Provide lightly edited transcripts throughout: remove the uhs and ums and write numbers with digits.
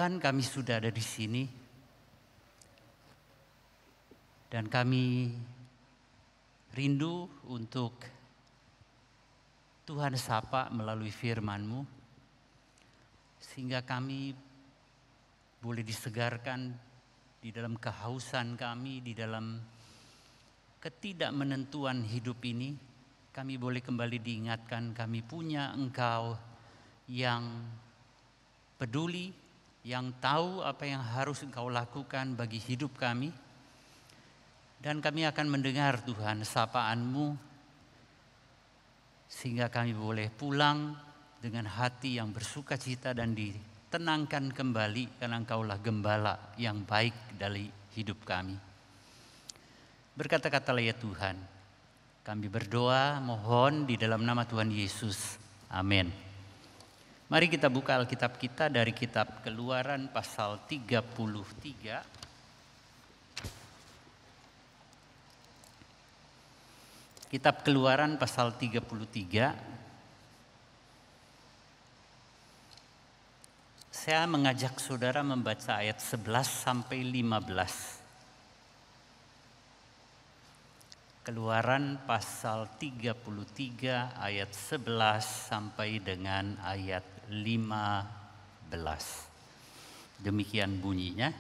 Tuhan, kami sudah ada di sini dan kami rindu untuk Tuhan sapa melalui firman-Mu sehingga kami boleh disegarkan di dalam kehausan kami, di dalam ketidakmenentuan hidup ini. Kami boleh kembali diingatkan kami punya Engkau yang peduli, yang tahu apa yang harus Engkau lakukan bagi hidup kami. Dan kami akan mendengar Tuhan sapaan-Mu sehingga kami boleh pulang dengan hati yang bersuka cita dan ditenangkan kembali karena Engkaulah gembala yang baik dari hidup kami. Berkata-katalah ya Tuhan, kami berdoa mohon di dalam nama Tuhan Yesus. Amin. Mari kita buka Alkitab kita dari kitab Keluaran pasal 33. Kitab Keluaran pasal 33. Saya mengajak saudara membaca ayat 11 sampai 15. Keluaran pasal 33 ayat 11 sampai dengan ayat 15. Demikian bunyinya,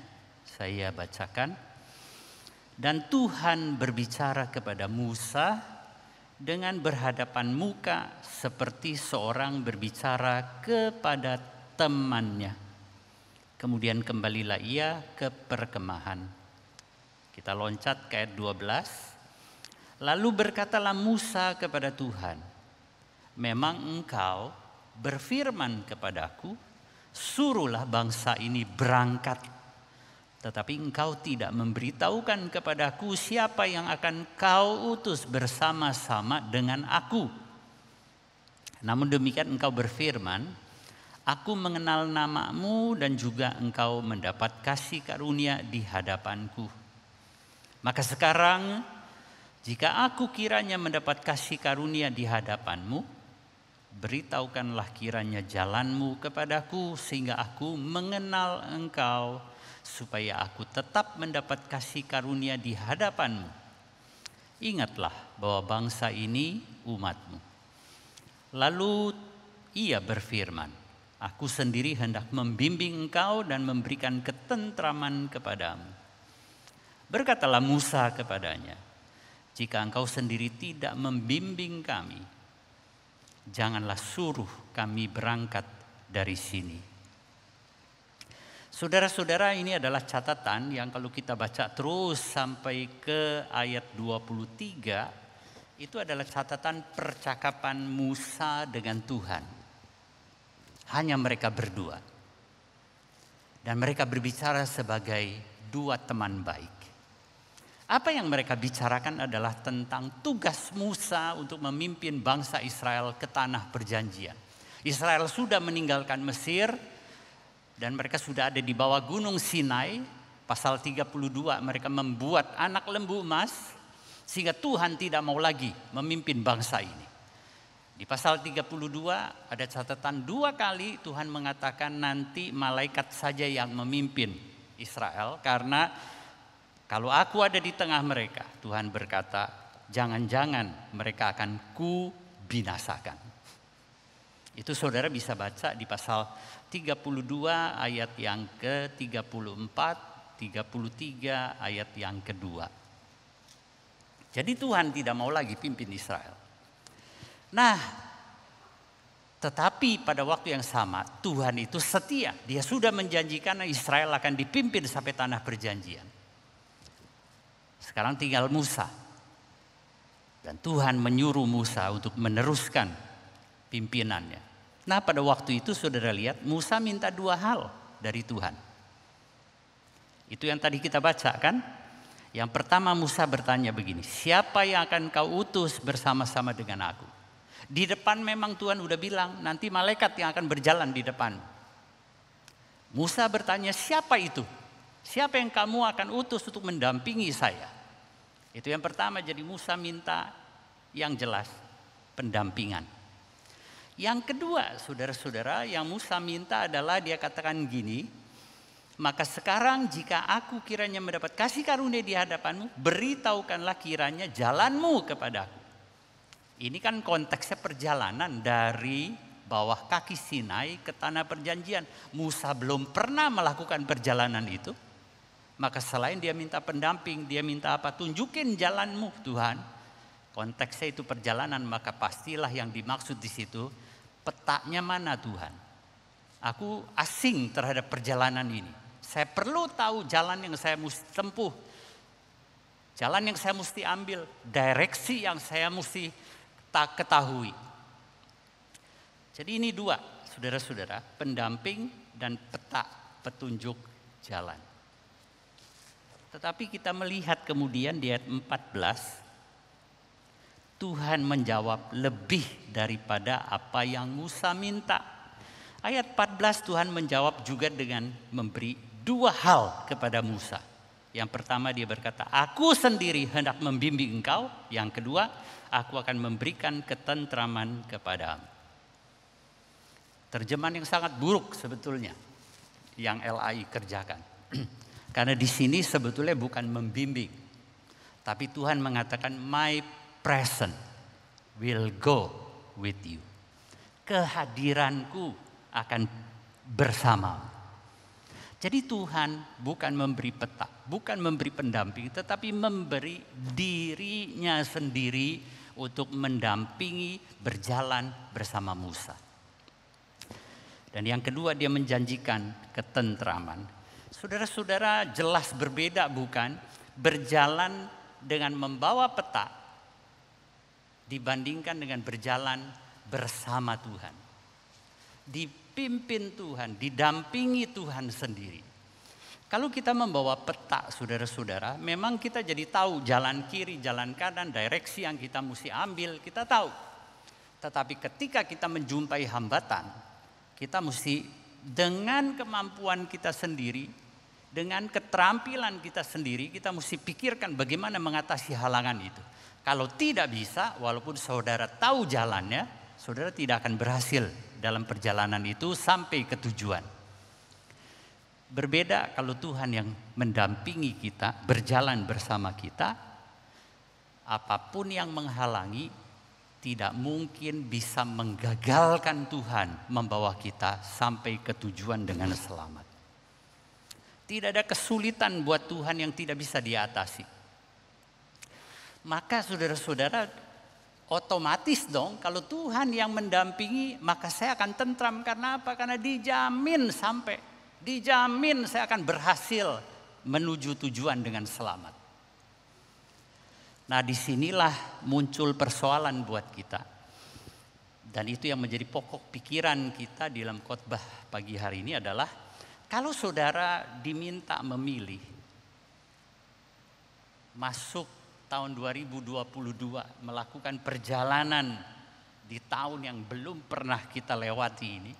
saya bacakan. Dan Tuhan berbicara kepada Musa dengan berhadapan muka seperti seorang berbicara kepada temannya. Kemudian kembalilah ia ke perkemahan. Kita loncat ke ayat 12. Lalu berkatalah Musa kepada Tuhan, memang Engkau berfirman kepadaku, suruhlah bangsa ini berangkat. Tetapi Engkau tidak memberitahukan kepadaku siapa yang akan Kau utus bersama-sama dengan aku. Namun demikian Engkau berfirman, aku mengenal namamu dan juga Engkau mendapat kasih karunia di hadapanku. Maka sekarang jika aku kiranya mendapat kasih karunia di hadapanmu, beritahukanlah kiranya jalanmu kepadaku sehingga aku mengenal Engkau, supaya aku tetap mendapat kasih karunia di hadapanmu. Ingatlah bahwa bangsa ini umatmu. Lalu ia berfirman, aku sendiri hendak membimbing engkau dan memberikan ketentraman kepadamu. Berkatalah Musa kepadanya, jika engkau sendiri tidak membimbing kami, janganlah suruh kami berangkat dari sini. Saudara-saudara, ini adalah catatan yang kalau kita baca terus sampai ke ayat 23, itu adalah catatan percakapan Musa dengan Tuhan. Hanya mereka berdua. Dan mereka berbicara sebagai dua teman baik. Apa yang mereka bicarakan adalah tentang tugas Musa untuk memimpin bangsa Israel ke tanah perjanjian. Israel sudah meninggalkan Mesir dan mereka sudah ada di bawah gunung Sinai. Pasal 32 mereka membuat anak lembu emas sehingga Tuhan tidak mau lagi memimpin bangsa ini. Di pasal 32 ada catatan 2 kali Tuhan mengatakan nanti malaikat saja yang memimpin Israel karena kalau aku ada di tengah mereka, Tuhan berkata, jangan-jangan mereka akan kubinasakan. Itu saudara bisa baca di pasal 32 ayat yang ke-34, 33 ayat yang kedua. Jadi Tuhan tidak mau lagi pimpin Israel. Nah, tetapi pada waktu yang sama Tuhan itu setia. Dia sudah menjanjikan Israel akan dipimpin sampai tanah perjanjian. Sekarang tinggal Musa. Dan Tuhan menyuruh Musa untuk meneruskan pimpinannya. Nah pada waktu itu saudara lihat Musa minta 2 hal dari Tuhan. Itu yang tadi kita baca kan. Yang pertama Musa bertanya begini, siapa yang akan kau utus bersama-sama dengan aku? Di depan memang Tuhan udah bilang nanti malaikat yang akan berjalan di depan. Musa bertanya siapa itu? Siapa yang kamu akan utus untuk mendampingi saya? Itu yang pertama, jadi Musa minta yang jelas pendampingan. Yang kedua, saudara-saudara, yang Musa minta adalah dia katakan gini, Maka sekarang jika aku kiranya mendapat kasih karunia di hadapanmu, beritahukanlah kiranya jalanmu kepadaku. Ini kan konteksnya perjalanan dari bawah kaki Sinai ke tanah perjanjian. Musa belum pernah melakukan perjalanan itu. Maka selain dia minta pendamping, dia minta apa? Tunjukin jalanmu Tuhan. Konteksnya itu perjalanan, maka pastilah yang dimaksud di situ petanya mana Tuhan. Aku asing terhadap perjalanan ini. Saya perlu tahu jalan yang saya mesti tempuh. Jalan yang saya mesti ambil. Direksi yang saya mesti ketahui. Jadi ini dua, saudara-saudara. Pendamping dan peta, petunjuk jalan. Tetapi kita melihat kemudian di ayat 14. Tuhan menjawab lebih daripada apa yang Musa minta. Ayat 14 Tuhan menjawab juga dengan memberi dua hal kepada Musa. Yang pertama dia berkata, aku sendiri hendak membimbing engkau. Yang kedua, aku akan memberikan ketentraman kepadamu. Terjemahan yang sangat buruk sebetulnya yang LAI kerjakan. Karena di sini sebetulnya bukan membimbing. Tapi Tuhan mengatakan, my presence will go with you. Kehadiranku akan bersamamu. Jadi Tuhan bukan memberi peta, bukan memberi pendamping, tetapi memberi dirinya sendiri untuk mendampingi berjalan bersama Musa. Dan yang kedua dia menjanjikan ketentraman. Saudara-saudara jelas berbeda bukan? Berjalan dengan membawa peta dibandingkan dengan berjalan bersama Tuhan. Dipimpin Tuhan, didampingi Tuhan sendiri. Kalau kita membawa peta saudara-saudara, memang kita jadi tahu jalan kiri, jalan kanan, direksi yang kita mesti ambil, kita tahu. Tetapi ketika kita menjumpai hambatan, kita mesti dengan kemampuan kita sendiri, dengan keterampilan kita sendiri, kita mesti pikirkan bagaimana mengatasi halangan itu. Kalau tidak bisa, walaupun saudara tahu jalannya, saudara tidak akan berhasil dalam perjalanan itu sampai ke tujuan. Berbeda kalau Tuhan yang mendampingi kita, berjalan bersama kita, apapun yang menghalangi tidak mungkin bisa menggagalkan Tuhan membawa kita sampai ke tujuan dengan selamat. Tidak ada kesulitan buat Tuhan yang tidak bisa diatasi. Maka saudara-saudara, otomatis dong kalau Tuhan yang mendampingi maka saya akan tentram. Karena apa? Karena dijamin saya akan berhasil menuju tujuan dengan selamat. Nah disinilah muncul persoalan buat kita. Dan itu yang menjadi pokok pikiran kita dalam khotbah pagi hari ini adalah kalau saudara diminta memilih masuk tahun 2022 melakukan perjalanan di tahun yang belum pernah kita lewati ini.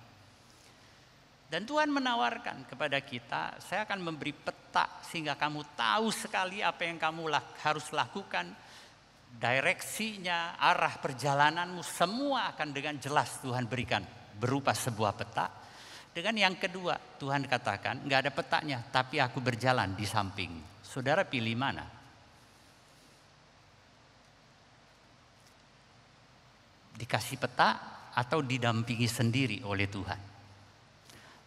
Dan Tuhan menawarkan kepada kita, saya akan memberi peta sehingga kamu tahu sekali apa yang kamu harus lakukan. Direksinya, arah perjalananmu semua akan dengan jelas Tuhan berikan berupa sebuah peta. Dengan yang kedua Tuhan katakan nggak ada petanya tapi aku berjalan di samping. Saudara pilih mana? Dikasih peta atau didampingi sendiri oleh Tuhan?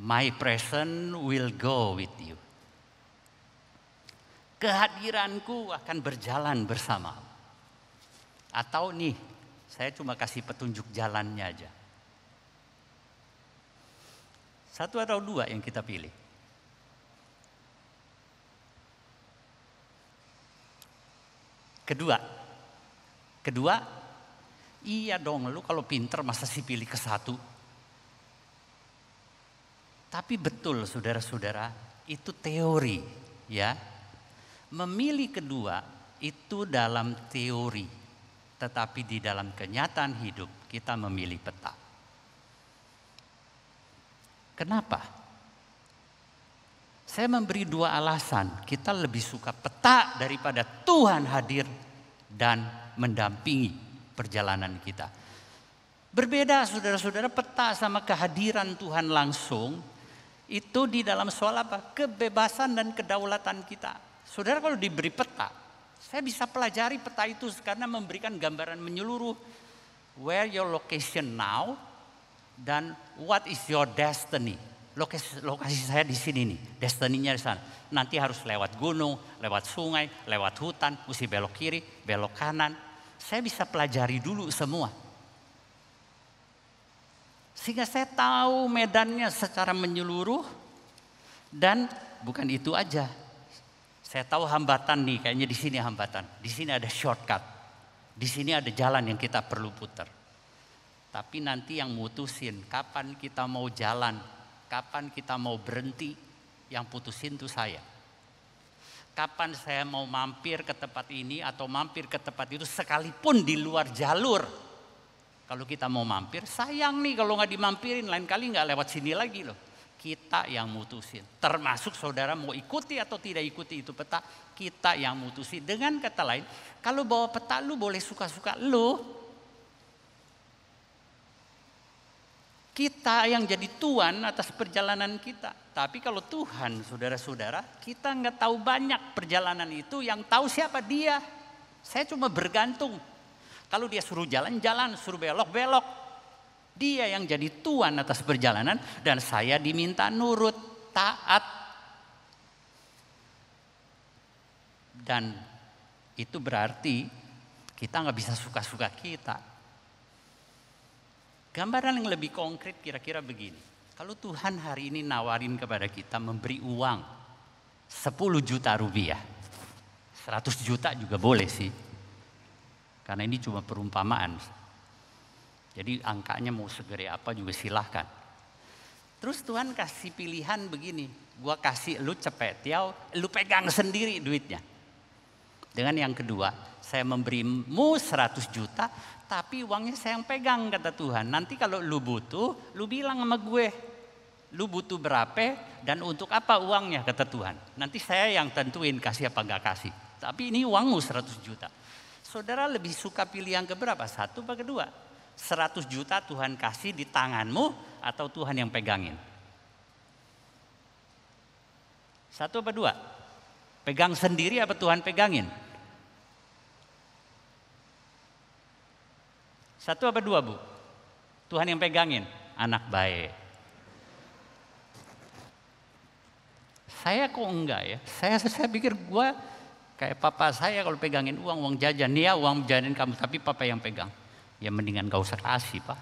My presence will go with you. Kehadiranku akan berjalan bersamamu. Atau nih, saya cuma kasih petunjuk jalannya aja. Satu atau dua yang kita pilih. Kedua, iya dong, lu kalau pinter masa sih pilih ke satu. Tapi betul saudara-saudara, itu teori ya. Memilih kedua itu dalam teori, tetapi di dalam kenyataan hidup kita memilih peta. Kenapa? Saya memberi dua alasan. Kita lebih suka peta daripada Tuhan hadir dan mendampingi perjalanan kita. Berbeda saudara-saudara, peta sama kehadiran Tuhan langsung Itu di dalam soal apa? Kebebasan dan kedaulatan kita. Saudara kalau diberi peta, saya bisa pelajari peta itu karena memberikan gambaran menyeluruh where your location now dan what is your destiny. Lokasi saya di sini nih, destininya di sana. Nanti harus lewat gunung, lewat sungai, lewat hutan, mesti belok kiri, belok kanan. Saya bisa pelajari dulu semua. Sehingga saya tahu medannya secara menyeluruh dan bukan itu aja. Saya tahu hambatan nih, kayaknya di sini hambatan. Di sini ada shortcut. Di sini ada jalan yang kita perlu putar. Tapi nanti yang mutusin kapan kita mau jalan, kapan kita mau berhenti, yang putusin itu saya. Kapan saya mau mampir ke tempat ini atau mampir ke tempat itu sekalipun di luar jalur. Kalau kita mau mampir, sayang nih kalau nggak dimampirin, lain kali nggak lewat sini lagi loh. Kita yang mutusin. Termasuk saudara mau ikuti atau tidak ikuti itu peta, kita yang mutusin. Dengan kata lain, kalau bawa peta lu boleh suka-suka lu. Kita yang jadi tuan atas perjalanan kita. Tapi kalau Tuhan, saudara-saudara, kita nggak tahu banyak perjalanan itu, yang tahu siapa Dia. Saya cuma bergantung. Kalau Dia suruh jalan-jalan, suruh belok-belok. Dia yang jadi tuan atas perjalanan dan saya diminta nurut, taat. Dan itu berarti kita nggak bisa suka-suka kita. Gambaran yang lebih konkret kira-kira begini. Kalau Tuhan hari ini nawarin kepada kita memberi uang 10 juta rupiah. 100 juta juga boleh sih. Karena ini cuma perumpamaan. Jadi angkanya mau segede apa juga silahkan. Terus Tuhan kasih pilihan begini. Gua kasih lu cepet ya, lu pegang sendiri duitnya. Dengan yang kedua, saya memberimu 100 juta. Tapi uangnya saya yang pegang kata Tuhan. Nanti kalau lu butuh, lu bilang sama gue. Lu butuh berapa dan untuk apa uangnya kata Tuhan. Nanti saya yang tentuin kasih apa enggak kasih. Tapi ini uangmu 100 juta. Saudara lebih suka pilih yang keberapa? 1 apa kedua? 100 juta Tuhan kasih di tanganmu atau Tuhan yang pegangin? 1 apa 2? Pegang sendiri apa Tuhan pegangin? 1 apa 2 Bu? Tuhan yang pegangin? Anak baik. Saya kok enggak ya? Saya pikir gua kayak papa saya kalau pegangin uang jajan. Nih ya uang jajanin kamu, tapi papa yang pegang. Ya mendingan gak usah kasih Pak.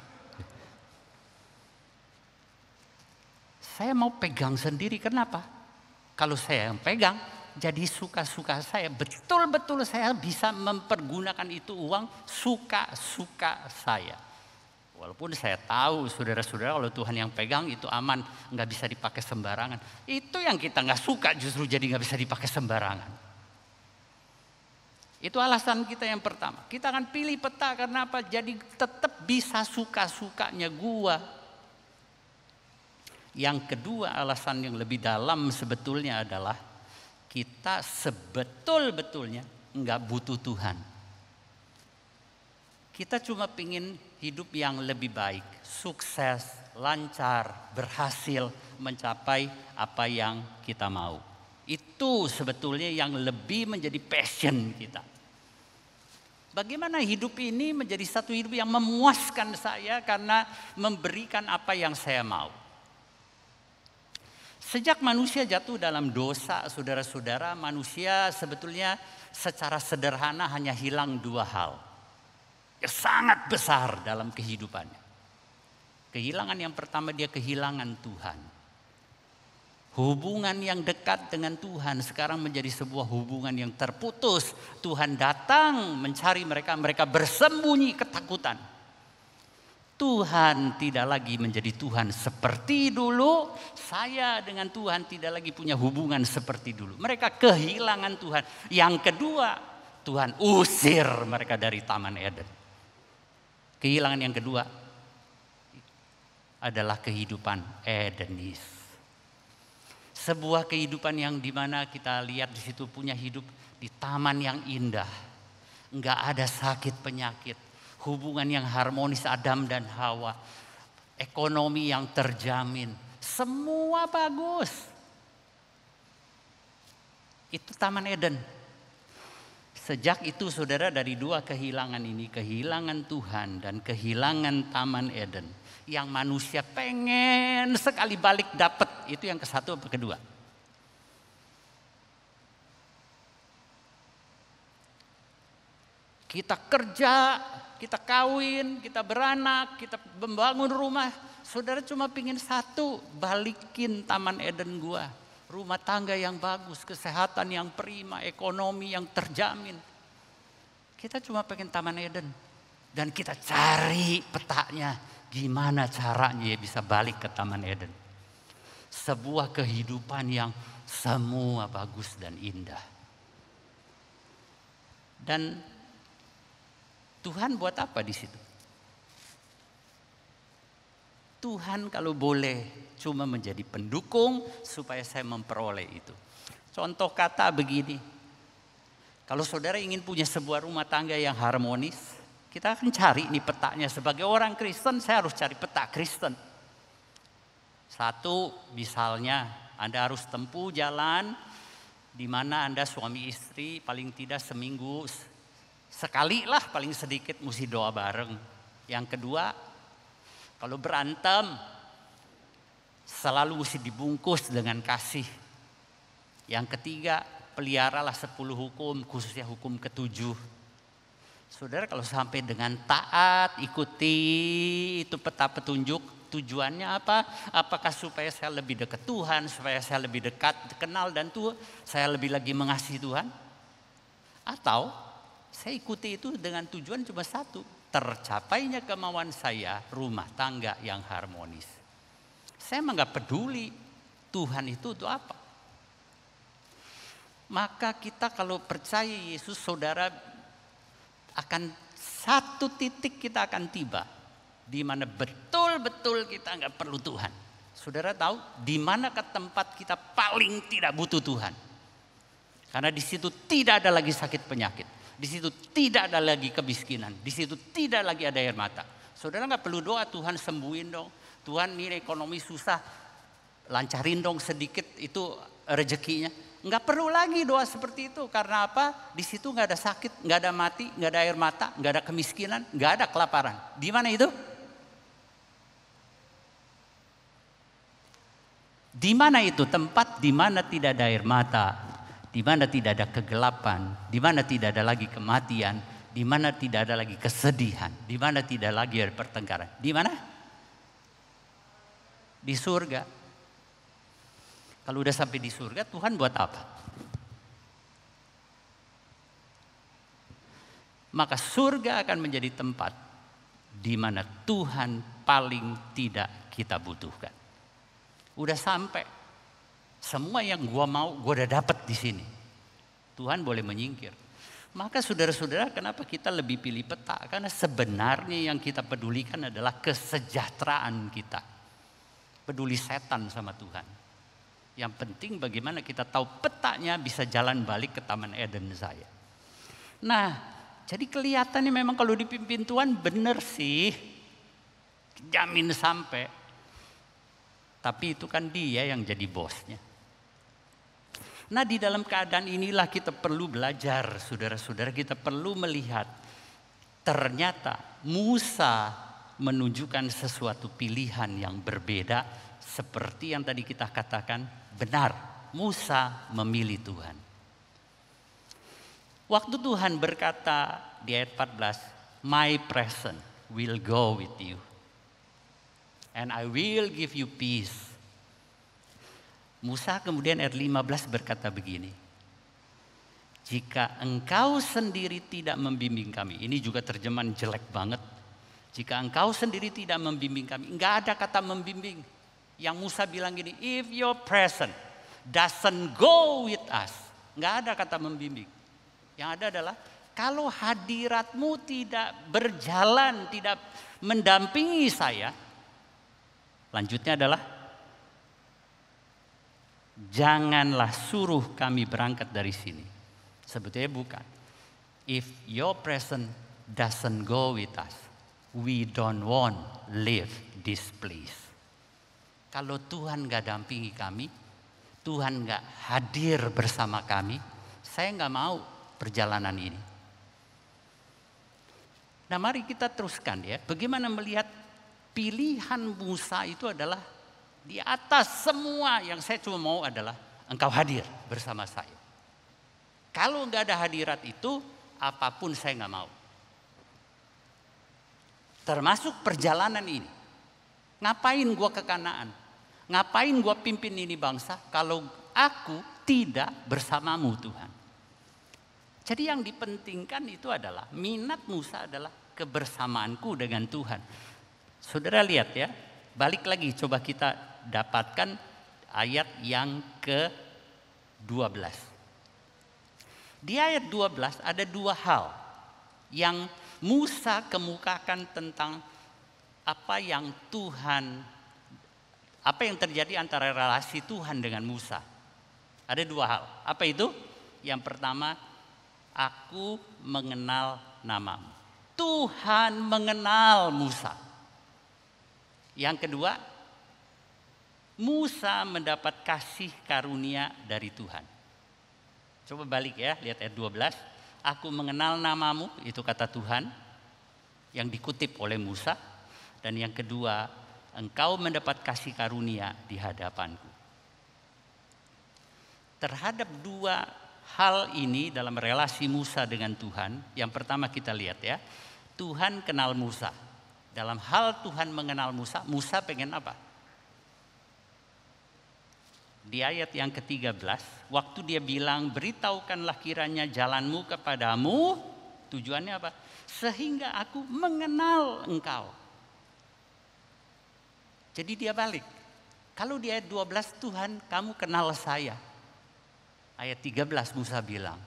Saya mau pegang sendiri, kenapa? Kalau saya yang pegang, jadi suka-suka saya. Betul-betul saya bisa mempergunakan itu uang suka-suka saya. Walaupun saya tahu saudara-saudara kalau Tuhan yang pegang itu aman. Gak bisa dipakai sembarangan. Itu yang kita gak suka justru jadi gak bisa dipakai sembarangan. Itu alasan kita yang pertama. Kita akan pilih peta karena apa? Jadi tetap bisa suka-sukanya gua. Yang kedua alasan yang lebih dalam sebetulnya adalah kita sebetul-betulnya nggak butuh Tuhan. Kita cuma pingin hidup yang lebih baik, sukses, lancar, berhasil mencapai apa yang kita mau. Itu sebetulnya yang lebih menjadi passion kita. Bagaimana hidup ini menjadi satu hidup yang memuaskan saya karena memberikan apa yang saya mau. Sejak manusia jatuh dalam dosa, saudara-saudara, manusia sebetulnya secara sederhana hanya hilang 2 hal. Yang sangat besar dalam kehidupannya. Kehilangan yang pertama dia kehilangan Tuhan. Hubungan yang dekat dengan Tuhan sekarang menjadi sebuah hubungan yang terputus. Tuhan datang mencari mereka, mereka bersembunyi ketakutan. Tuhan tidak lagi menjadi Tuhan seperti dulu. Saya dengan Tuhan tidak lagi punya hubungan seperti dulu. Mereka kehilangan Tuhan. Yang kedua, Tuhan usir mereka dari Taman Eden. Kehilangan yang kedua adalah kehidupan Edenis. Sebuah kehidupan yang dimana kita lihat di situ punya hidup di taman yang indah. Enggak ada sakit penyakit. Hubungan yang harmonis Adam dan Hawa. Ekonomi yang terjamin. Semua bagus. Itu Taman Eden. Sejak itu saudara, dari dua kehilangan ini, kehilangan Tuhan dan kehilangan Taman Eden, yang manusia pengen sekali balik dapat, itu yang ke-1 atau kedua? Kita kerja, kita kawin, kita beranak, kita membangun rumah. Saudara cuma pingin satu, balikin Taman Eden gua. Rumah tangga yang bagus, kesehatan yang prima, ekonomi yang terjamin. Kita cuma pengen Taman Eden. Dan kita cari petanya, gimana caranya ya bisa balik ke Taman Eden. Sebuah kehidupan yang semua bagus dan indah. Dan Tuhan buat apa di situ? Tuhan kalau boleh cuma menjadi pendukung supaya saya memperoleh itu. Contoh kata begini. Kalau saudara ingin punya sebuah rumah tangga yang harmonis, kita akan cari nih petanya. Sebagai orang Kristen, saya harus cari peta Kristen. Satu, misalnya Anda harus tempuh jalan di mana Anda suami istri paling tidak seminggu sekali lah, paling sedikit mesti doa bareng. Yang kedua, kalau berantem selalu mesti dibungkus dengan kasih. Yang ketiga, peliharalah 10 hukum, khususnya hukum ke-7. Saudara kalau sampai dengan taat, ikuti itu peta petunjuk, tujuannya apa? Apakah supaya saya lebih dekat Tuhan, supaya saya lebih dekat, kenal dan Tuhan, saya lebih lagi mengasihi Tuhan? Atau saya ikuti itu dengan tujuan cuma satu, tercapainya kemauan saya, rumah tangga yang harmonis. Saya emang gak peduli Tuhan itu apa. Maka kita kalau percaya Yesus, saudara, akan satu titik kita akan tiba di mana betul-betul kita gak perlu Tuhan. Saudara tahu di mana ke tempat kita paling tidak butuh Tuhan? Karena di situ tidak ada lagi sakit penyakit. Di situ tidak ada lagi kemiskinan. Di situ tidak lagi ada air mata. Saudara nggak perlu doa, Tuhan sembuhin dong. Tuhan ini ekonomi susah, lancarin dong sedikit itu rezekinya. Nggak perlu lagi doa seperti itu. Karena apa? Di situ nggak ada sakit, nggak ada mati, nggak ada air mata, nggak ada kemiskinan, nggak ada kelaparan. Di mana itu? Di mana itu tempat di mana tidak ada air mata? Di mana tidak ada kegelapan, di mana tidak ada lagi kematian, di mana tidak ada lagi kesedihan, di mana tidak lagi ada pertengkaran. Di mana? Di surga. Kalau udah sampai di surga, Tuhan buat apa? Maka surga akan menjadi tempat di mana Tuhan paling tidak kita butuhkan. Udah sampai. Semua yang gua mau, gua udah dapat di sini. Tuhan boleh menyingkir. Maka saudara-saudara, kenapa kita lebih pilih peta? Karena sebenarnya yang kita pedulikan adalah kesejahteraan kita. Peduli setan sama Tuhan. Yang penting bagaimana kita tahu petanya bisa jalan balik ke Taman Eden saya. Nah, jadi kelihatannya memang kalau dipimpin Tuhan benar sih. Jamin sampai. Tapi itu kan dia yang jadi bosnya. Nah, di dalam keadaan inilah kita perlu belajar, saudara-saudara, kita perlu melihat ternyata Musa menunjukkan sesuatu pilihan yang berbeda seperti yang tadi kita katakan, benar, Musa memilih Tuhan. Waktu Tuhan berkata di ayat 14, "My presence will go with you and I will give you peace." Musa kemudian ayat 15 berkata begini, "Jika engkau sendiri tidak membimbing kami." Ini juga terjemahan jelek banget. Jika engkau sendiri tidak membimbing kami. Enggak ada kata membimbing. Yang Musa bilang gini, "If your presence doesn't go with us." Enggak ada kata membimbing. Yang ada adalah kalau hadiratmu tidak berjalan, tidak mendampingi saya. Lanjutnya adalah, janganlah suruh kami berangkat dari sini. Sebetulnya bukan. If your presence doesn't go with us, we don't want live this place. kalau Tuhan gak dampingi kami, Tuhan gak hadir bersama kami, saya gak mau perjalanan ini. Nah, mari kita teruskan ya. Bagaimana melihat pilihan Musa itu adalah di atas semua. Yang saya cuma mau adalah engkau hadir bersama saya. Kalau gak ada hadirat itu, apapun saya gak mau. Termasuk perjalanan ini. Ngapain gua ke Kanaan? Ngapain gua pimpin ini bangsa kalau aku tidak bersamamu Tuhan? Jadi yang dipentingkan itu adalah minat Musa adalah kebersamaanku dengan Tuhan. Saudara lihat ya, balik lagi coba kita dapatkan ayat yang ke-12. Di ayat 12 ada dua hal yang Musa kemukakan tentang apa yang terjadi antara relasi Tuhan dengan Musa. Ada dua hal. Apa itu? Yang pertama, aku mengenal namamu. Tuhan mengenal Musa. Yang kedua, Musa mendapat kasih karunia dari Tuhan. Coba balik ya, lihat ayat 12. Aku mengenal namamu, itu kata Tuhan yang dikutip oleh Musa. Dan yang kedua, engkau mendapat kasih karunia di hadapanku. Terhadap dua hal ini dalam relasi Musa dengan Tuhan, yang pertama kita lihat ya, Tuhan kenal Musa. Dalam hal Tuhan mengenal Musa, Musa pengen apa? Di ayat yang ke-13, waktu dia bilang, beritahukanlah kiranya jalanmu kepadamu, tujuannya apa? Sehingga aku mengenal engkau. Jadi dia balik. Kalau di ayat 12, Tuhan kamu kenal saya. Ayat 13 Musa bilang,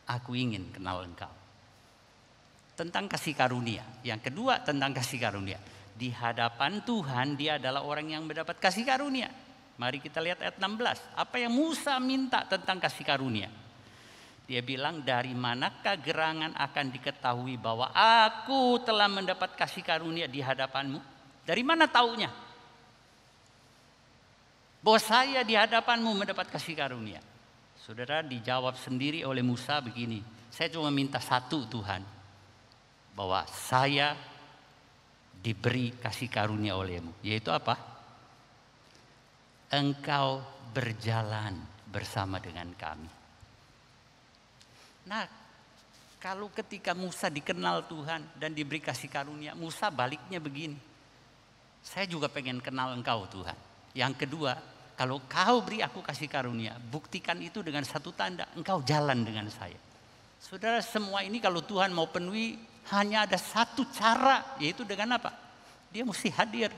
aku ingin kenal engkau. Tentang kasih karunia. Yang kedua tentang kasih karunia. Di hadapan Tuhan dia adalah orang yang mendapat kasih karunia. Mari kita lihat ayat 16. Apa yang Musa minta tentang kasih karunia? Dia bilang, dari manakah gerangan akan diketahui bahwa aku telah mendapat kasih karunia di hadapanmu? Dari mana taunya? Bahwa saya di hadapanmu mendapat kasih karunia. Saudara, dijawab sendiri oleh Musa begini. Saya cuma minta satu Tuhan. Bahwa saya diberi kasih karunia olehmu. Yaitu apa? Engkau berjalan bersama dengan kami. Nah, kalau ketika Musa dikenal Tuhan dan diberi kasih karunia, Musa baliknya begini. Saya juga pengen kenal engkau Tuhan. Yang kedua, kalau kau beri aku kasih karunia, buktikan itu dengan satu tanda, engkau jalan dengan saya. Saudara, semua ini kalau Tuhan mau penuhi, hanya ada satu cara, yaitu dengan apa? Dia mesti hadir.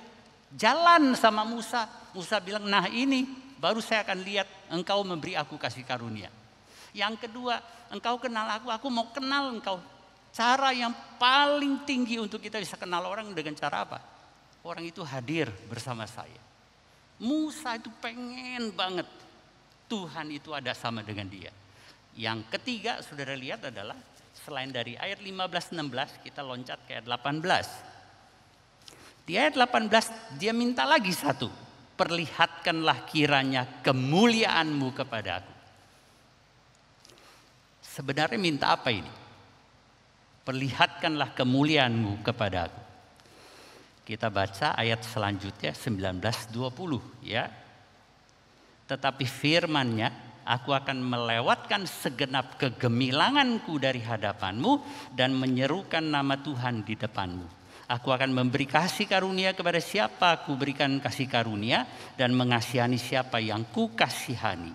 Jalan sama Musa. Musa bilang, nah ini baru saya akan lihat engkau memberi aku kasih karunia. Yang kedua, engkau kenal aku mau kenal engkau. Cara yang paling tinggi untuk kita bisa kenal orang dengan cara apa? Orang itu hadir bersama saya. Musa itu pengen banget Tuhan itu ada sama dengan dia. Yang ketiga, saudara lihat adalah selain dari ayat 15-16, kita loncat ke ayat 18. Di ayat 18 dia minta lagi satu. Perlihatkanlah kiranya kemuliaanmu kepada aku. Sebenarnya minta apa ini? Perlihatkanlah kemuliaanmu kepada aku. Kita baca ayat selanjutnya 19-20 ya. Tetapi firman-Nya, aku akan melewatkan segenap kegemilanganku dari hadapanmu dan menyerukan nama Tuhan di depanmu. Aku akan memberi kasih karunia kepada siapa aku berikan kasih karunia dan mengasihani siapa yang ku kasihani.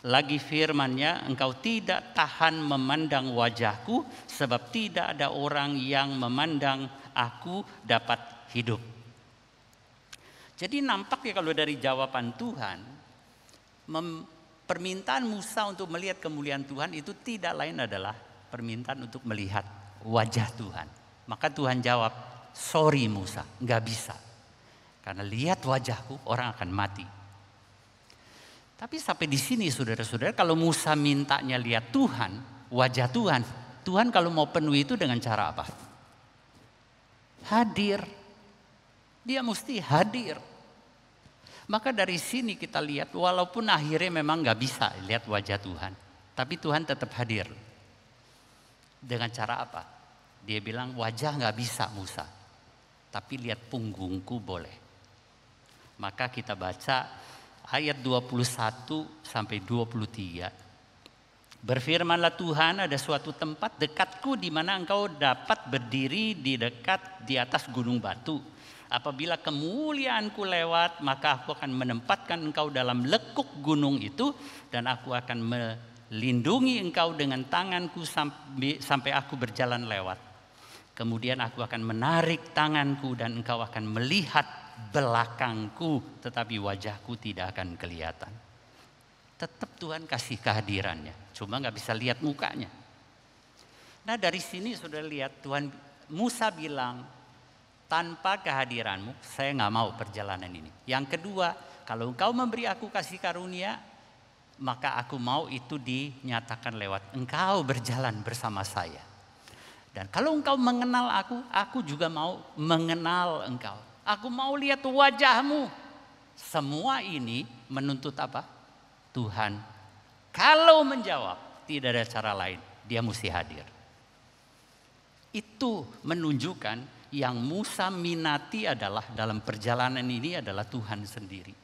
Lagi firman-Nya, engkau tidak tahan memandang wajahku sebab tidak ada orang yang memandang aku dapat hidup. Jadi nampaknya kalau dari jawaban Tuhan, permintaan Musa untuk melihat kemuliaan Tuhan itu tidak lain adalah permintaan untuk melihat wajah Tuhan. Maka Tuhan jawab, sorry Musa, nggak bisa. Karena lihat wajahku orang akan mati. Tapi sampai di sini saudara-saudara, kalau Musa mintanya lihat Tuhan, wajah Tuhan, Tuhan kalau mau penuhi itu dengan cara apa? Hadir. Dia mesti hadir. Maka dari sini kita lihat walaupun akhirnya memang gak bisa lihat wajah Tuhan. Tapi Tuhan tetap hadir. Dengan cara apa? Dia bilang wajah gak bisa Musa. Tapi lihat punggungku boleh. Maka kita baca ayat 21 sampai 23. Berfirmanlah Tuhan, ada suatu tempat dekatku di mana engkau dapat berdiri di atas gunung batu. Apabila kemuliaanku lewat, maka aku akan menempatkan engkau dalam lekuk gunung itu, dan aku akan melindungi engkau dengan tanganku sampai aku berjalan lewat. Kemudian aku akan menarik tanganku dan engkau akan melihat belakangku, tetapi wajahku tidak akan kelihatan. Tetap Tuhan kasih kehadirannya, cuma gak bisa lihat mukanya. Nah dari sini sudah lihat Tuhan, Musa bilang, tanpa kehadiranmu saya gak mau perjalanan ini. Yang kedua, kalau engkau memberi aku kasih karunia, maka aku mau itu dinyatakan lewat engkau berjalan bersama saya. Dan kalau engkau mengenal aku juga mau mengenal engkau. Aku mau lihat wajahmu. Semua ini menuntut apa? Tuhan. Kalau menjawab, tidak ada cara lain. Dia mesti hadir. Itu menunjukkan yang Musa minati adalah dalam perjalanan ini adalah Tuhan sendiri.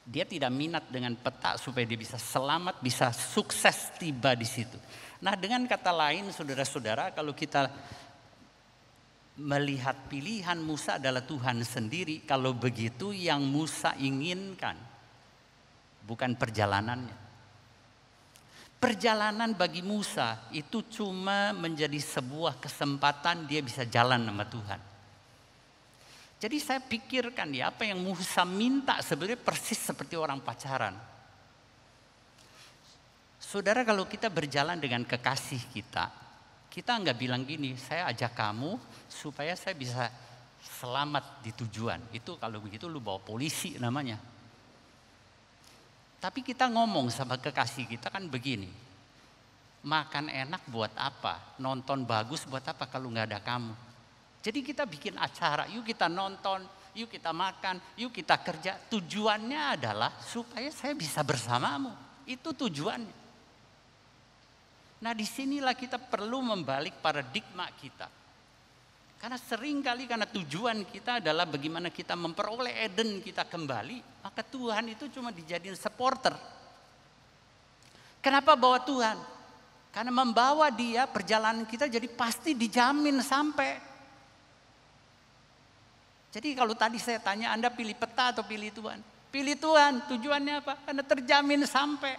Dia tidak minat dengan peta supaya dia bisa selamat, bisa sukses tiba di situ. Nah dengan kata lain saudara-saudara, kalau kita melihat pilihan Musa adalah Tuhan sendiri, kalau begitu yang Musa inginkan bukan perjalanannya. Perjalanan bagi Musa itu cuma menjadi sebuah kesempatan dia bisa jalan sama Tuhan. Jadi saya pikirkan ya, apa yang Musa minta sebenarnya persis seperti orang pacaran. Saudara, kalau kita berjalan dengan kekasih kita nggak bilang gini, saya ajak kamu supaya saya bisa selamat di tujuan. Itu kalau begitu lu bawa polisi namanya. Tapi kita ngomong sama kekasih kita kan begini, makan enak buat apa, nonton bagus buat apa kalau nggak ada kamu. Jadi kita bikin acara, yuk kita nonton, yuk kita makan, yuk kita kerja. Tujuannya adalah supaya saya bisa bersamamu. Itu tujuannya. Nah disinilah kita perlu membalik paradigma kita. Karena seringkali karena tujuan kita adalah bagaimana kita memperoleh Eden kita kembali, maka Tuhan itu cuma dijadiin supporter. Kenapa bawa Tuhan? Karena membawa dia perjalanan kita jadi pasti dijamin sampai. Jadi kalau tadi saya tanya Anda pilih peta atau pilih Tuhan? Pilih Tuhan, tujuannya apa? Karena terjamin sampai.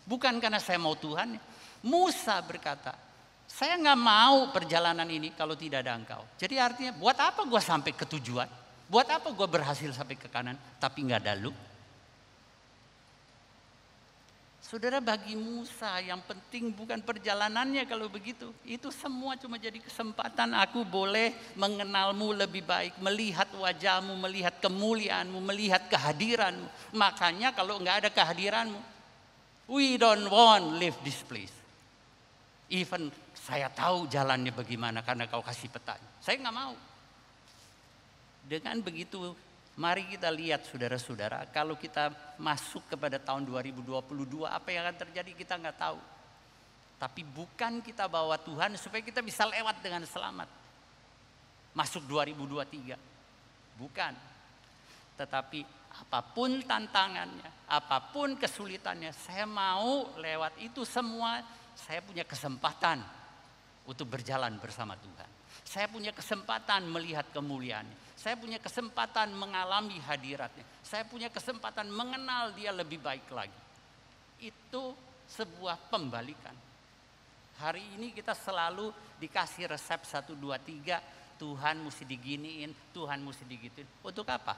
Bukan karena saya mau Tuhan. Musa berkata, saya gak mau perjalanan ini kalau tidak ada engkau. Jadi artinya buat apa gue sampai ke tujuan? Buat apa gue berhasil sampai ke kanan tapi gak ada lu? Saudara, bagi Musa yang penting bukan perjalanannya kalau begitu. Itu semua cuma jadi kesempatan aku boleh mengenalmu lebih baik. Melihat wajahmu, melihat kemuliaanmu, melihat kehadiranmu. Makanya kalau gak ada kehadiranmu, we don't want leave this place. Even saya tahu jalannya bagaimana karena kau kasih petanya. Saya nggak mau. Dengan begitu, mari kita lihat saudara-saudara, kalau kita masuk kepada tahun 2022, apa yang akan terjadi kita nggak tahu. Tapi bukan kita bawa Tuhan supaya kita bisa lewat dengan selamat. Masuk 2023. Bukan. Tetapi apapun tantangannya, apapun kesulitannya, saya mau lewat itu semua. Saya punya kesempatan untuk berjalan bersama Tuhan. Saya punya kesempatan melihat kemuliaannya. Saya punya kesempatan mengalami hadiratnya. Saya punya kesempatan mengenal dia lebih baik lagi. Itu sebuah pembalikan. Hari ini kita selalu dikasih resep 1, 2, 3. Tuhan mesti diginiin, Tuhan mesti digituin. Untuk apa?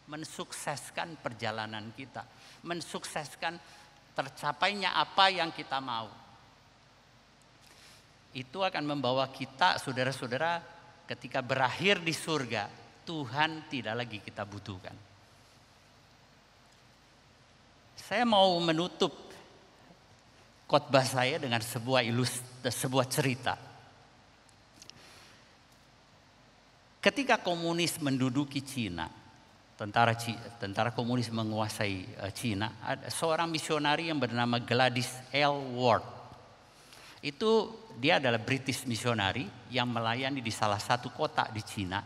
Mensukseskan perjalanan kita. Mensukseskan tercapainya apa yang kita mau. Itu akan membawa kita, saudara-saudara, ketika berakhir di surga, Tuhan tidak lagi kita butuhkan. Saya mau menutup khotbah saya dengan sebuah cerita. Ketika komunis menduduki Cina, tentara komunis menguasai Cina, ada seorang misionari yang bernama Gladys L. Ward. Itu dia adalah British misionari yang melayani di salah satu kota di Cina.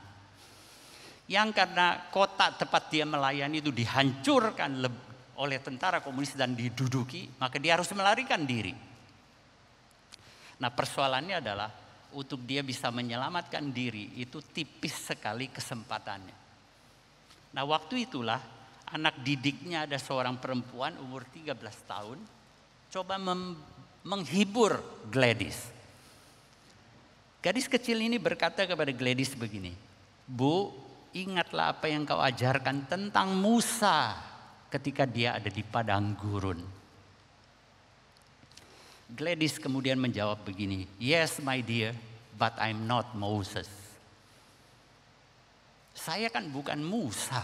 Yang karena kota tempat dia melayani itu dihancurkan oleh tentara komunis dan diduduki, maka dia harus melarikan diri. Nah, persoalannya adalah untuk dia bisa menyelamatkan diri itu tipis sekali kesempatannya. Nah, waktu itulah anak didiknya ada seorang perempuan umur 13 tahun coba menghibur Gladys. Gadis kecil ini berkata kepada Gladys begini, "Bu, ingatlah apa yang kau ajarkan tentang Musa ketika dia ada di padang gurun." Gladys kemudian menjawab begini, "Yes my dear, but I'm not Moses." Saya kan bukan Musa.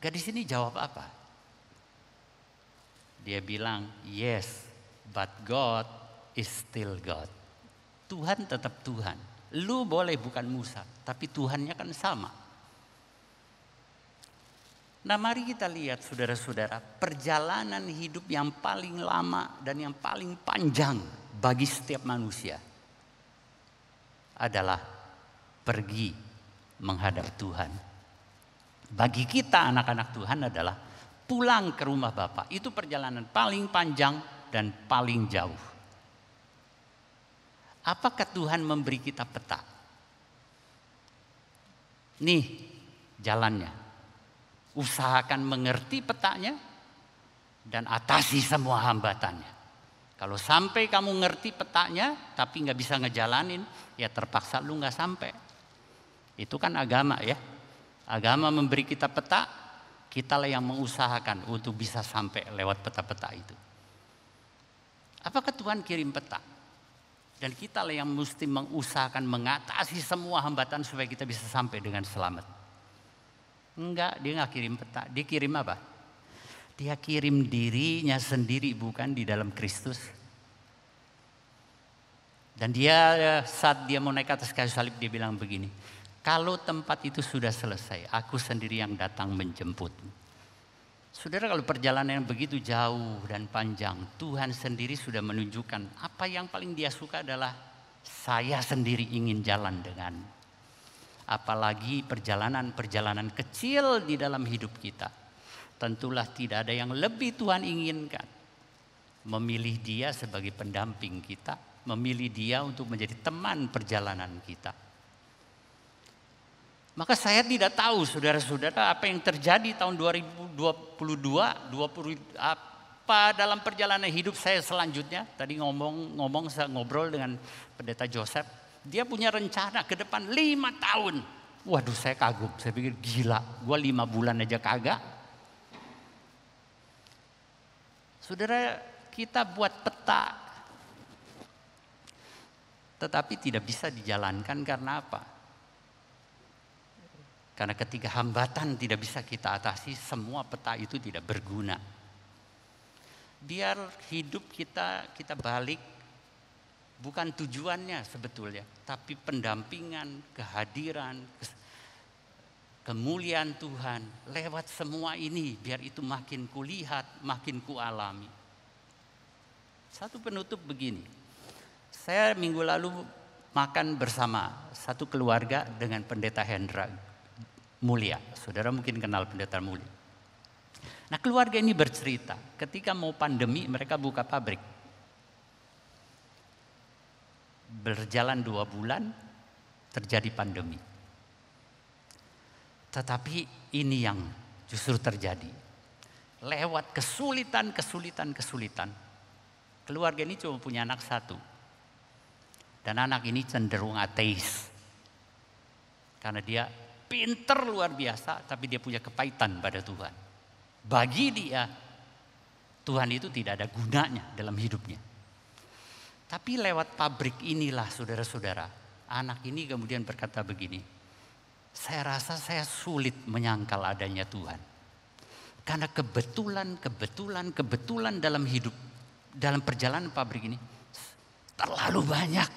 Gadis ini jawab apa? Dia bilang, "Yes, but God is still God." Tuhan tetap Tuhan. Lu boleh bukan Musa, tapi Tuhannya kan sama. Nah, mari kita lihat saudara-saudara, perjalanan hidup yang paling lama dan yang paling panjang bagi setiap manusia adalah pergi menghadap Tuhan. Bagi kita anak-anak Tuhan adalah pulang ke rumah Bapa. Itu perjalanan paling panjang dan paling jauh. Apakah Tuhan memberi kita peta? Nih jalannya. Usahakan mengerti petanya dan atasi semua hambatannya. Kalau sampai kamu ngerti petanya tapi nggak bisa ngejalanin, ya terpaksa lu nggak sampai. Itu kan agama ya. Agama memberi kita peta, kitalah yang mengusahakan untuk bisa sampai lewat peta-peta itu. Apakah Tuhan kirim peta? Dan kitalah yang mesti mengusahakan mengatasi semua hambatan supaya kita bisa sampai dengan selamat. Enggak, dia nggak kirim peta. Dia kirim apa? Dia kirim dirinya sendiri, bukan, di dalam Kristus. Dan dia saat dia mau naik ke atas kayu salib, dia bilang begini, "Kalau tempat itu sudah selesai, aku sendiri yang datang menjemput." Saudara, kalau perjalanan yang begitu jauh dan panjang, Tuhan sendiri sudah menunjukkan apa yang paling dia suka adalah saya sendiri ingin jalan dengan. Apalagi perjalanan-perjalanan kecil di dalam hidup kita. Tentulah tidak ada yang lebih Tuhan inginkan. Memilih dia sebagai pendamping kita. Memilih dia untuk menjadi teman perjalanan kita. Maka saya tidak tahu saudara-saudara apa yang terjadi tahun 2022, apa dalam perjalanan hidup saya selanjutnya. Tadi saya ngobrol dengan Pendeta Joseph. Dia punya rencana ke depan 5 tahun. Waduh, saya kagum. Saya pikir gila, gue 5 bulan aja kagak. Saudara, kita buat peta. Tetapi tidak bisa dijalankan karena apa? Karena ketika hambatan tidak bisa kita atasi, semua peta itu tidak berguna. Biar hidup kita balik. Bukan tujuannya sebetulnya, tapi pendampingan, kehadiran, kemuliaan Tuhan lewat semua ini, biar itu makin kulihat, makin kualami. Satu penutup begini, saya minggu lalu makan bersama satu keluarga dengan Pendeta Hendra Mulia. Saudara mungkin kenal Pendeta Mulia. Nah, keluarga ini bercerita, ketika mau pandemi mereka buka pabrik. Berjalan 2 bulan terjadi pandemi. Tetapi ini yang justru terjadi. Lewat kesulitan. Keluarga ini cuma punya anak 1. Dan anak ini cenderung ateis. Karena dia pinter luar biasa, tapi dia punya kepahitan pada Tuhan. Bagi dia, Tuhan itu tidak ada gunanya dalam hidupnya. Tapi lewat pabrik inilah saudara-saudara, anak ini kemudian berkata begini, "Saya rasa saya sulit menyangkal adanya Tuhan. Karena kebetulan dalam hidup, dalam perjalanan pabrik ini terlalu banyak.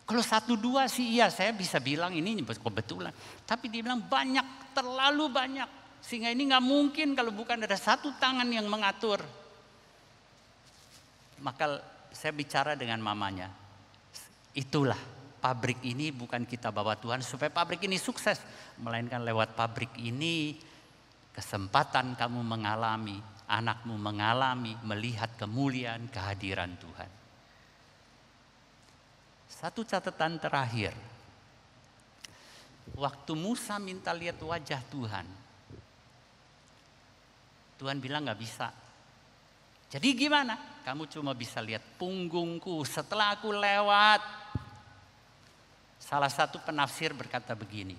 Kalau 1-2 sih iya, saya bisa bilang ini kebetulan. Tapi dia bilang banyak, terlalu banyak. Sehingga ini nggak mungkin kalau bukan ada satu tangan yang mengatur. Maka saya bicara dengan mamanya. Itulah pabrik ini bukan kita bawa Tuhan supaya pabrik ini sukses. Melainkan lewat pabrik ini kesempatan kamu mengalami, anakmu mengalami, melihat kemuliaan kehadiran Tuhan. Satu catatan terakhir. Waktu Musa minta lihat wajah Tuhan. Tuhan bilang gak bisa. Jadi gimana? Kamu cuma bisa lihat punggungku setelah aku lewat. Salah satu penafsir berkata begini.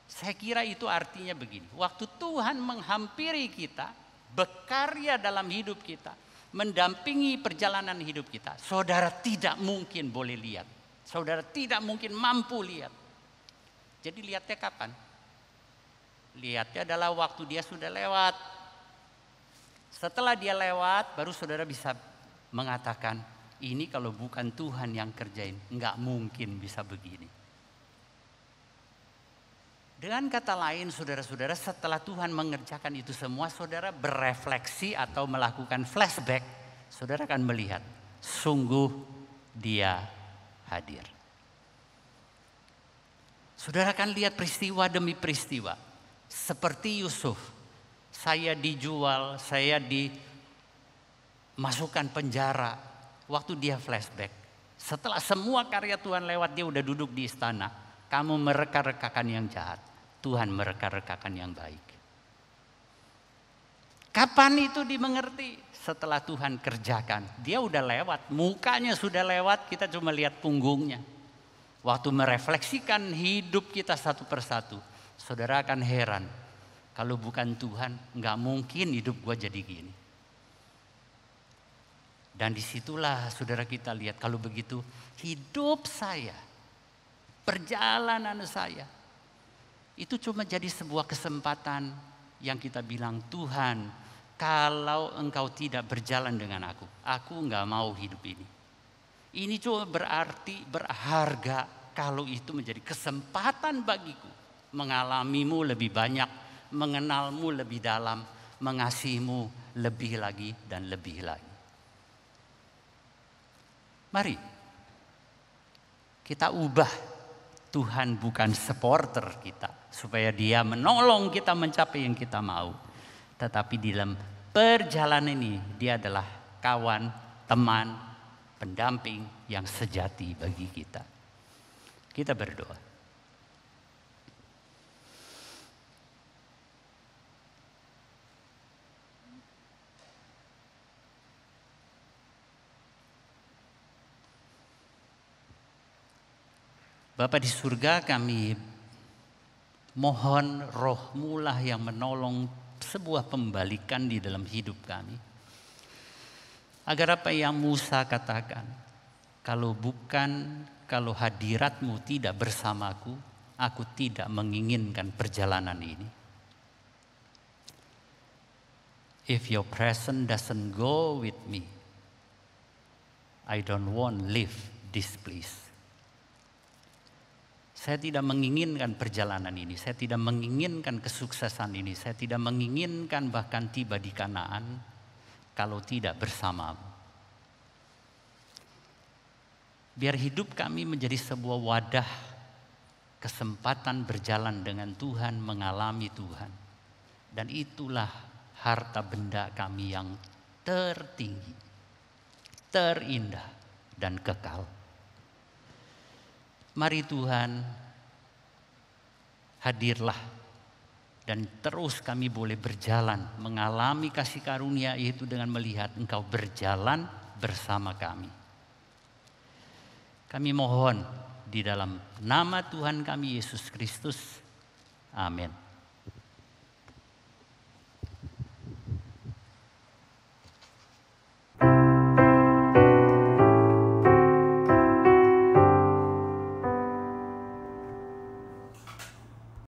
Saya kira itu artinya begini. Waktu Tuhan menghampiri kita, berkarya dalam hidup kita, mendampingi perjalanan hidup kita, saudara tidak mungkin boleh lihat. Saudara tidak mungkin mampu lihat. Jadi lihatnya kapan? Lihatnya adalah waktu dia sudah lewat. Setelah dia lewat, baru saudara bisa mengatakan, ini kalau bukan Tuhan yang kerjain, nggak mungkin bisa begini. Dengan kata lain, saudara-saudara, setelah Tuhan mengerjakan itu semua, saudara berefleksi atau melakukan flashback, saudara akan melihat, sungguh dia hadir. Saudara akan lihat peristiwa demi peristiwa. Seperti Yusuf, saya dijual, saya dimasukkan penjara. Waktu dia flashback, setelah semua karya Tuhan lewat, dia udah duduk di istana. Kamu mereka-rekakan yang jahat, Tuhan mereka-rekakan yang baik. Kapan itu dimengerti? Setelah Tuhan kerjakan. Dia udah lewat, mukanya sudah lewat, kita cuma lihat punggungnya. Waktu merefleksikan hidup kita satu persatu, saudara akan heran. Kalau bukan Tuhan, gak mungkin hidup gua jadi gini. Dan disitulah saudara kita lihat, kalau begitu hidup saya, perjalanan saya, itu cuma jadi sebuah kesempatan yang kita bilang, Tuhan, kalau engkau tidak berjalan dengan aku nggak mau hidup ini. Ini cuma berarti berharga kalau itu menjadi kesempatan bagiku mengalamimu lebih banyak, mengenalmu lebih dalam, mengasihimu lebih lagi dan lebih lagi. Mari kita ubah Tuhan bukan supporter kita supaya dia menolong kita mencapai yang kita mau. Tetapi di dalam perjalanan ini dia adalah kawan, teman, pendamping yang sejati bagi kita. Kita berdoa. Bapa di surga, kami mohon Roh-Mu lah yang menolong sebuah pembalikan di dalam hidup kami. Agar apa yang Musa katakan, kalau hadirat-Mu tidak bersamaku, aku tidak menginginkan perjalanan ini. If your presence doesn't go with me, I don't want to live this place. Saya tidak menginginkan perjalanan ini, saya tidak menginginkan kesuksesan ini, saya tidak menginginkan bahkan tiba di Kanaan kalau tidak bersamamu. Biar hidup kami menjadi sebuah wadah kesempatan berjalan dengan Tuhan, mengalami Tuhan. Dan itulah harta benda kami yang tertinggi, terindah dan kekal. Mari Tuhan, hadirlah dan terus kami boleh berjalan mengalami kasih karunia itu dengan melihat Engkau berjalan bersama kami. Kami mohon di dalam nama Tuhan kami Yesus Kristus. Amin.